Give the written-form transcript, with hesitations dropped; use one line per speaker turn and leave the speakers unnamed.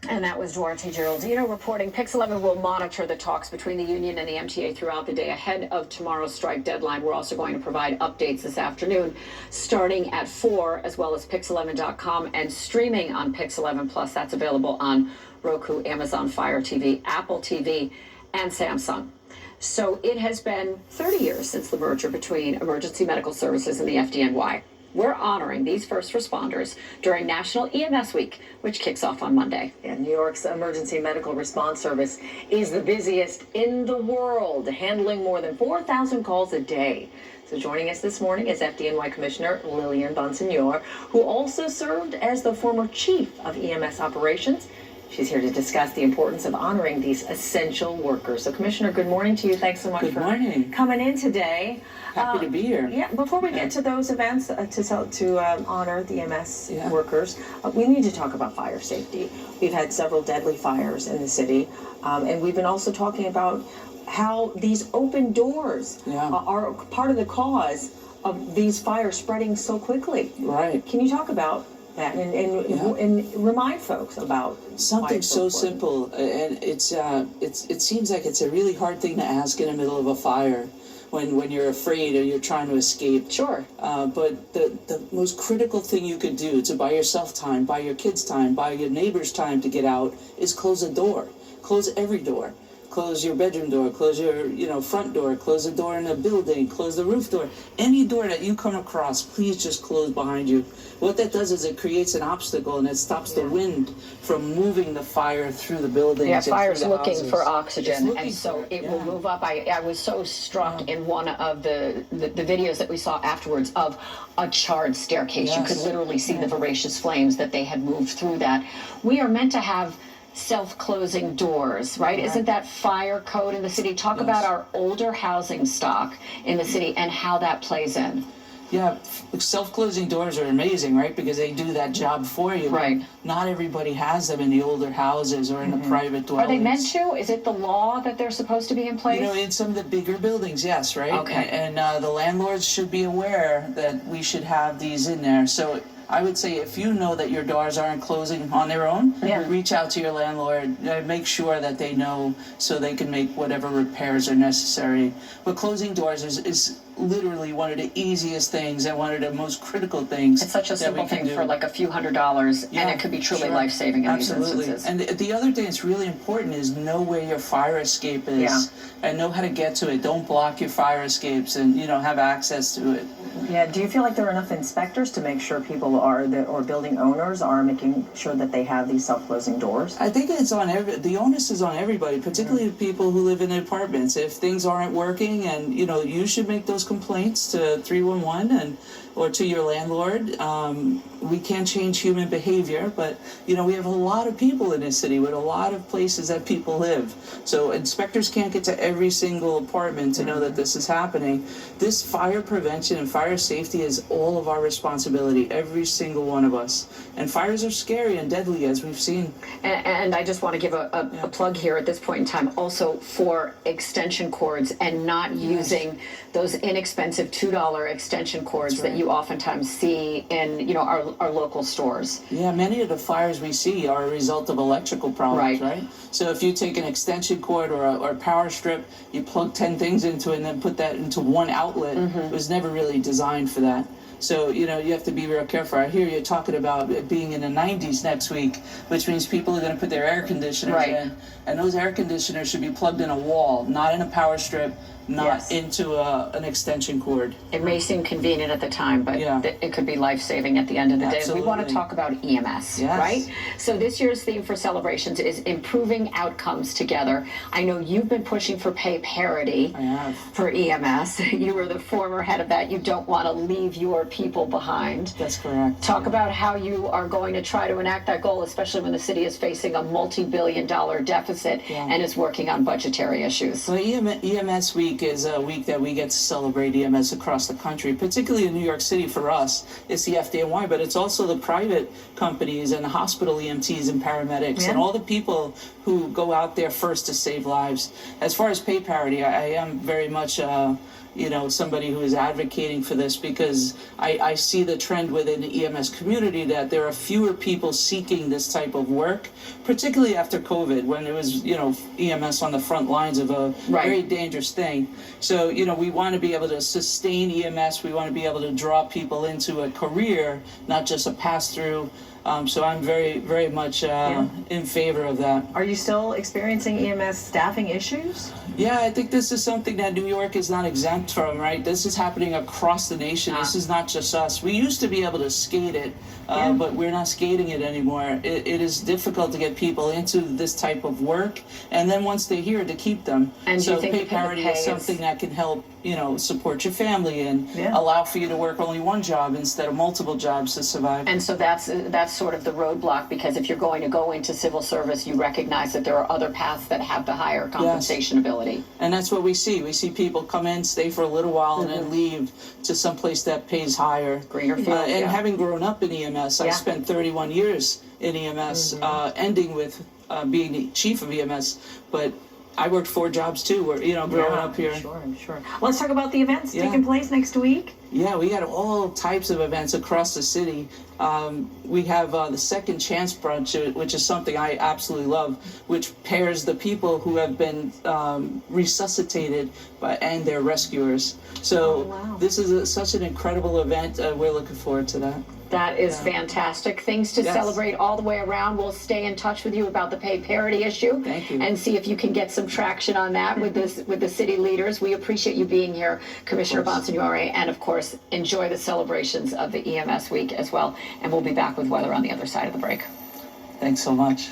And that was Duarte Geraldino reporting. PIX11 will monitor the talks between the union and the MTA throughout the day ahead of tomorrow's strike deadline. We're also going to provide updates this afternoon starting at 4, as well as PIX11.com and streaming on PIX11 Plus. That's available on Roku, Amazon Fire TV, Apple TV, and Samsung. So it has been 30 years since the merger between Emergency Medical Services and the FDNY. We're honoring these first responders during National EMS Week, which kicks off on Monday.
And New York's Emergency Medical Response Service is the busiest in the world, handling more than 4,000 calls a day. So joining us this morning is FDNY Commissioner Lillian Bonsignor, who also served as the former chief of EMS operations. She's here to discuss the importance of honoring these essential workers. So, Commissioner, good morning to you. Thanks so much for coming in today.
Happy to be here.
Yeah, before we get to those events to honor the EMS workers, we need to talk about fire safety. We've had several deadly fires in the city, and we've been also talking about how these open doors are part of the cause of these fires spreading so quickly.
Right.
Can you talk about that and remind folks about
something so simple? And it seems like it's a really hard thing to ask in the middle of a fire when you're afraid or you're trying to escape.
Sure.
But the most critical thing you could do to buy yourself time, buy your kids time, buy your neighbors time to get out is close a door. Close every door. Close your bedroom door, close your front door, close the door in a building, close the roof door. Any door that you come across, please just close behind you. What that does is it creates an obstacle and it stops the wind from moving the fire through the buildings.
Yeah, fire's looking for oxygen, and so it will move up. I was so struck in one of the videos that we saw afterwards of a charred staircase. You could literally see the voracious flames that they had moved through that. We are meant to have self-closing doors, right? Isn't that fire code in the city? Talk about our older housing stock in the city and how that plays in.
Yeah, self-closing doors are amazing, right? Because they do that job for you.
Right.
Not everybody has them in the older houses or in the private dwellings.
Are they meant to? Is it the law that they're supposed to be in place?
In some of the bigger buildings, yes, right?
Okay.
And the landlords should be aware that we should have these in there. So I would say if you know that your doors aren't closing on their own, reach out to your landlord, make sure that they know so they can make whatever repairs are necessary. But closing doors is literally one of the easiest things and one of the most critical things.
It's such a simple thing for like a few $100s, and it could be truly life-saving in these instances.
And the other thing that's really important is know where your fire escape is and know how to get to it. Don't block your fire escapes and have access to it.
Yeah, do you feel like there are enough inspectors to make sure people or building owners are making sure that they have these self-closing doors?
I think it's on the onus is on everybody, particularly the people who live in apartments. If things aren't working, and you should make those complaints to 311 or to your landlord. We can't change human behavior, but we have a lot of people in this city with a lot of places that people live. So inspectors can't get to every single apartment to know that this is happening. This fire prevention and fire safety is all of our responsibility, every single one of us. And fires are scary and deadly, as we've seen.
And I just want to give a plug here at this point in time also for extension cords and not using those inexpensive $2 extension cords that you oftentimes see in our local stores.
Yeah, many of the fires we see are a result of electrical problems, right? So if you take an extension cord or a power strip, you plug 10 things into it and then put that into one outlet. It was never really designed for that. So, you have to be real careful. I hear you talking about it being in the 90s next week, which means people are going to put their air conditioners in. And those air conditioners should be plugged in a wall, not in a power strip, not into an extension cord.
It may seem convenient at the time, but it could be life-saving at the end of the day. We want to talk about EMS, right? So this year's theme for celebrations is improving outcomes together. I know you've been pushing for pay parity for EMS. You were the former head of that. You don't want to leave your people behind.
That's correct.
Talk about how you are going to try to enact that goal, especially when the city is facing a multi-billion-dollar deficit and is working on budgetary issues.
Well, EMS Week is a week that we get to celebrate EMS across the country, particularly in New York City. For us, it's the FDNY, but it's also the private companies and the hospital EMTs and paramedics and all the people who go out there first to save lives. As far as pay parity, I am very much somebody who is advocating for this, because I see the trend within the EMS community that there are fewer people seeking this type of work, particularly after COVID, when it was, EMS on the front lines of a very dangerous thing. So, we want to be able to sustain EMS. We want to be able to draw people into a career, not just a pass-through. So I'm very, very much in favor of that.
Are you still experiencing EMS staffing issues?
Yeah, I think this is something that New York is not exempt from, right? This is happening across the nation. This is not just us. We used to be able to skate it, but we're not skating it anymore. It is difficult to get people into this type of work, and then once they're here, to keep them.
And
so
do you think
pay parity is something that can help, support your family and allow for you to work only one job instead of multiple jobs to survive.
And so that's sort of the roadblock, because if you're going to go into civil service, you recognize that there are other paths that have the higher compensation ability.
And that's what we see. We see people come in, stay for a little while, and then leave to some place that pays higher.
Greener field,
and having grown up in EMS, I spent 31 years in EMS, ending with being the chief of EMS. But I worked 4 jobs too, growing up here.
Sure. Let's talk about the events taking place next week.
Yeah, we got all types of events across the city. We have the Second Chance Brunch, which is something I absolutely love, which pairs the people who have been resuscitated and their rescuers. So this is such an incredible event. We're looking forward to that.
That is fantastic. Things to celebrate all the way around. We'll stay in touch with you about the pay parity issue.
Thank you.
And see if you can get some traction on that with the city leaders. We appreciate you being here, Commissioner Bonsignore, and of course, enjoy the celebrations of the EMS week as well. And we'll be back with weather on the other side of the break.
Thanks so much.